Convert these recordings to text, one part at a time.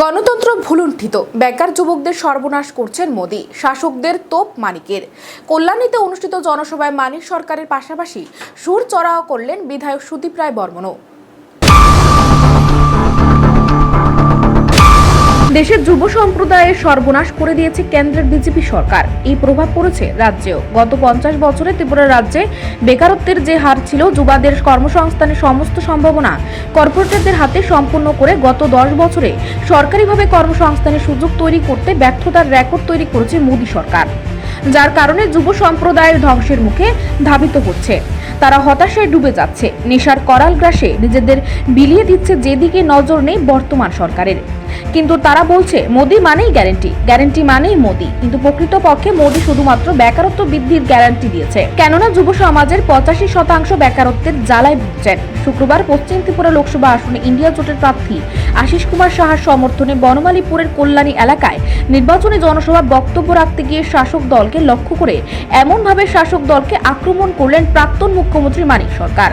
গণতন্ত্র ভুলুণ্ঠিত, বেকার যুবকদের সর্বনাশ করছেন মোদি, শাসকদের তোপ মানিকের। কল্যাণীতে অনুষ্ঠিত জনসভায় মানিক সরকারের পাশাপাশি সুর চড়াও করলেন বিধায়ক সুদীপ রায় বর্মনও। দেশের যুব সম্প্রদায়ের সর্বনাশ করে দিয়েছে কেন্দ্রের বিজেপি সরকার। এই প্রভাব পড়েছে রাজ্যেও। গত 50 বছরে ত্রিপুরা রাজ্যে বেকারত্বের যে হার ছিল, যুবাদের কর্মসংস্থানের সমস্ত সম্ভাবনা কর্পোরেটরদের হাতে সম্পূর্ণ করে গত 10 বছরে সরকারিভাবে কর্মসংস্থানের সুযোগ তৈরি করতে ব্যর্থতার রেকর্ড তৈরি করেছে মোদী সরকার, যার কারণে যুব সম্প্রদায়ের ধ্বংসের মুখে ধাবিত হচ্ছে। তারা হতাশায় ডুবে যাচ্ছে, নেশার করাল গ্রাসে নিজেদের বিলিয়ে দিচ্ছে, যেদিকে নজর নেই বর্তমান সরকারের। কিন্তু তারা বলছে মোদি মানেই গ্যারান্টি, গ্যারান্টি মানেই মোদি। কিন্তু প্রকৃতপক্ষে মোদি শুধুমাত্র বেকারত্ব বৃদ্ধির গ্যারান্টি দিয়েছে, কেননা যুব সমাজের 85% বেকারত্বের জ্বালায় ভুগছেন। শুক্রবার পশ্চিম ত্রিপুরা লোকসভা আসনে ইন্ডিয়া জোটের প্রার্থী আশিস কুমার সাহার সমর্থনে বনমালীপুরের কল্যাণী এলাকায় নির্বাচনী জনসভা বক্তব্য রাখতে গিয়ে শাসক দলকে লক্ষ্য করে এমনভাবে শাসক দলকে আক্রমণ করলেন প্রাক্তন মুখ্যমন্ত্রী মানিক সরকার।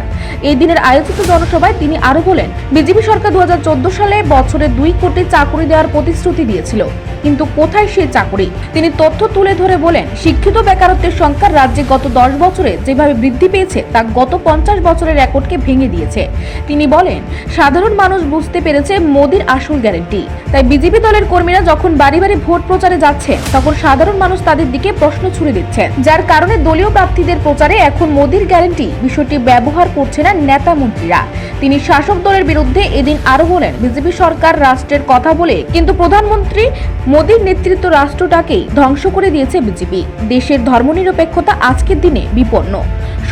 এই দিনের আয়োজিত জনসভায় তিনি আরো বলেন, বিজেপি সরকার 2014 সালে বছরে 2 কোটি চাকরি দেওয়ার প্রতিশ্রুতি দিয়েছিল, কিন্তু কোথায় সেই চাকরি? তিনি তথ্য তুলে ধরে বলেন, শিক্ষিত বেকারত্বের সংখ্যা রাজ্যে গত 10 বছরে যেভাবে বৃদ্ধি পেয়েছে তা গত 50 বছরের রেকর্ডকে ভেঙে দিয়েছে। তিনি বলেন, সাধারণ মানুষ বুঝতে পেরেছে মোদির আসল গ্যারান্টি। তাই বিজেপি দলের কর্মীরা যখন বাড়ি বাড়ি ভোট প্রচারে যাচ্ছে, তখন সাধারণ মানুষ তাদের দিকে প্রশ্ন ছুড়ে দিচ্ছে, যার কারণে দলীয় প্রার্থীদের প্রচারে এখন মোদির গ্যারান্টি বিষয়টি ব্যবহার করছে না নেতা মন্ত্রীরা। তিনি শাসক দলের বিরুদ্ধে এদিন আরো বলেন, বিজেপি সরকার রাষ্ট্রের কথা বলে কিন্তু প্রধানমন্ত্রী মোদির নেতৃত্ব রাষ্ট্রটাকেই ধ্বংস করে দিয়েছে বিজেপি। দেশের ধর্মনিরপেক্ষতা আজকের দিনে বিপন্ন,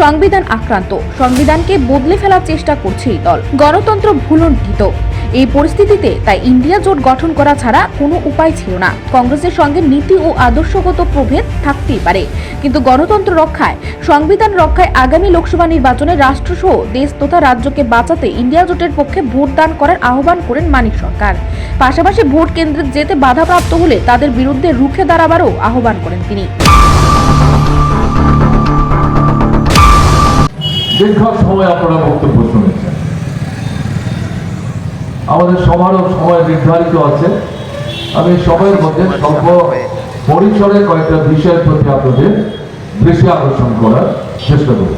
সংবিধান আক্রান্ত, সংবিধানকে বদলে ফেলার চেষ্টা করছে এই দল। গণতন্ত্র ভুলুণ্ঠিত। এই পরিস্থিতিতে তাই ইন্ডিয়া জোট গঠন করা ছাড়া কোনো উপায় ছিল না। কংগ্রেসের সঙ্গে নীতি ও আদর্শগত প্রভেদ থাকতেই পারে, কিন্তু গণতন্ত্র রক্ষায়, সংবিধান রক্ষায় আগামী লোকসভা নির্বাচনে রাষ্ট্রসহ দেশ তথা রাজ্যকে বাঁচাতে ইন্ডিয়া জোটের পক্ষে ভোট দান করার আহ্বান করেন মানিক সরকার। পাশাপাশি ভোট কেন্দ্রে যেতে বাধাপ্রাপ্ত হলে তাদের বিরুদ্ধে রুখে দাঁড়াবারও আহ্বান করেন তিনি। দীর্ঘ সময় আপনারা বক্তব্য শুনেছেন, আমাদের সবারও সময় নির্ধারিত আছে। আমি সময়ের মধ্যে স্বল্প পরিসরে কয়েকটা বিষয়ের প্রতি আপনাদের দৃষ্টি আকর্ষণ করার চেষ্টা করব।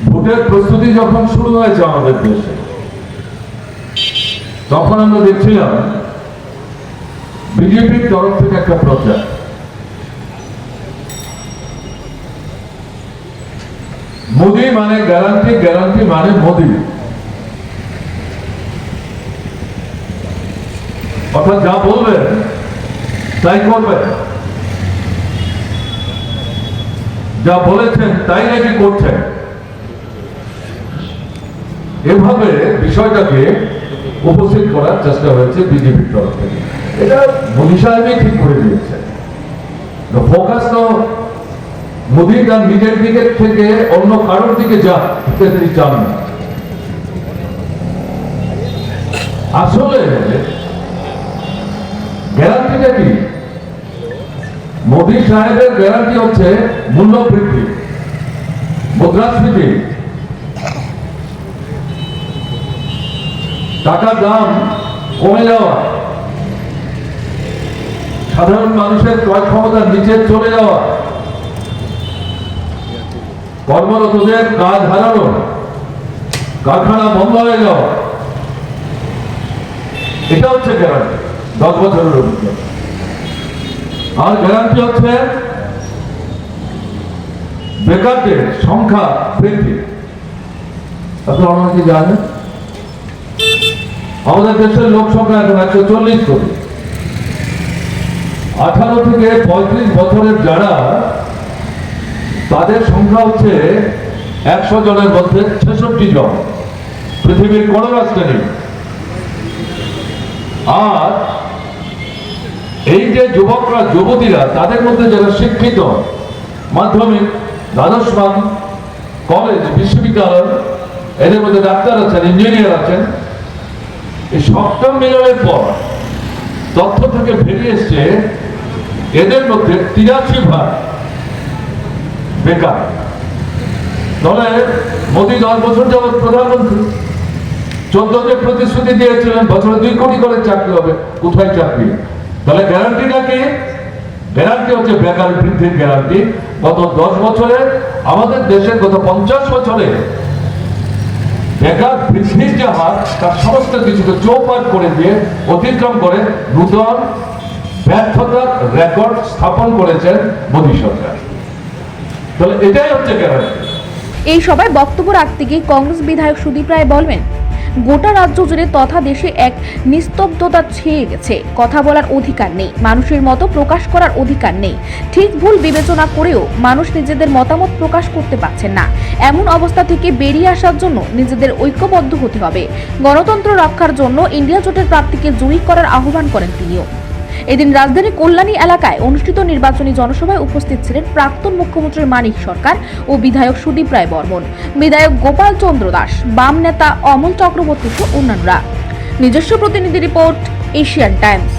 ভোটের প্রস্তুতি যখন শুরু হয়েছে আমাদের দেশে, তখন আমরা দেখছিলাম বিজেপির তরফ থেকে একটা প্রচার, মোদি মানে গ্যারান্টি, গ্যারান্টি মানে মোদি। অর্থাৎ যা বলবেন তাই করবেন, যা বলেছেন তাই নাকি করছেন। এভাবে বিষয়টাকে উপস্থিত করার চেষ্টা হয়েছে বিজেপির তরফ থেকে। এটা মোদি সাহেবই ঠিক করে দিয়েছেন। ফোকাস তো মোদি তার নিজের দিকে থেকে অন্য কারোর দিকে যা তিনি চান না। আসলে গ্যারান্টিটা কি? মোদি সাহেবের গ্যারান্টি হচ্ছে মূল্য বৃদ্ধি, মুদ্রাস্ফীতি, টাকার দাম কমে যাওয়া, সাধারণ মানুষের ক্রয় ক্ষমতার নিচে চলে যাওয়া, কর্মরতদের কাজ হারানো, কারখানা বন্ধ হয়ে যাওয়া, এটা হচ্ছে গ্যারান্টি 10 বছরের অভিজ্ঞতা। আর গ্যারান্টি হচ্ছে বেকারদের সংখ্যা বৃদ্ধি। আপনারা অনেকে জানেন আমাদের দেশের লোক সংখ্যা এখন 140 কোটি। 18 থেকে 35 বছরের যারা, তাদের সংখ্যা হচ্ছে 100 জনের মধ্যে 66 জন, পৃথিবীর কোন রাষ্ট্রে নেই। আর এই যে যুবকরা, যুবতীরা, তাদের মধ্যে যারা শিক্ষিত, মাধ্যমিক, দ্বাদশ মান, কলেজ, বিশ্ববিদ্যালয়, এদের মধ্যে ডাক্তার আছেন, ইঞ্জিনিয়ার আছেন, এই সপ্তম মিলনের পর তথ্য থেকে বেরিয়ে এসছে এদের মধ্যে 83% বেকার। দলে মোদি 10 বছর যাবৎ প্রধানমন্ত্রী, 14 যে প্রতিশ্রুতি দিয়েছিলেন বছরে 2 কোটি করে চাকরি হবে, কোথায় চাকরি? তাহলে গ্যারান্টিটা কি? গ্যারান্টি হচ্ছে বেকার বৃদ্ধির গ্যারান্টি। গত 10 বছরে আমাদের দেশে, গত 50 বছরে বেকার বৃদ্ধির যে হার, তার সমস্ত কিছুকে চৌপাট করে দিয়ে অতিক্রম করে নূতন ব্যর্থতার রেকর্ড স্থাপন করেছেন মোদী সরকার। তাহলে এটাই হচ্ছে গ্যারান্টি। এই সভায় বক্তব্য রাখতে গিয়ে কংগ্রেস বিধায়ক সুদীপ রায় বলবেন, গোটা রাজ্য জুড়ে তথা দেশে এক নিস্তব্ধতা ছেয়ে গেছে। কথা বলার অধিকার নেই, মানুষের মতো প্রকাশ করার অধিকার নেই। ঠিক ভুল বিবেচনা করেও মানুষ নিজেদের মতামত প্রকাশ করতে পারছেন না। এমন অবস্থা থেকে বেরিয়ে আসার জন্য নিজেদের ঐক্যবদ্ধ হতে হবে। গণতন্ত্র রক্ষার জন্য ইন্ডিয়া জোটের প্রার্থীকে জয়ী করার আহ্বান করেন তিনিও। এদিন রাজধানী কল্যাণী এলাকায় অনুষ্ঠিত নির্বাচনী জনসভায় উপস্থিত ছিলেন প্রাক্তন মুখ্যমন্ত্রী মানিক সরকার ও বিধায়ক সুদীপ রায় বর্মন, বিধায়ক গোপাল চন্দ্র দাস, বাম নেতা অমল চক্রবর্তী সহ অন্যান্যরা। নিজস্ব প্রতিনিধি রিপোর্ট, এশিয়ান টাইমস।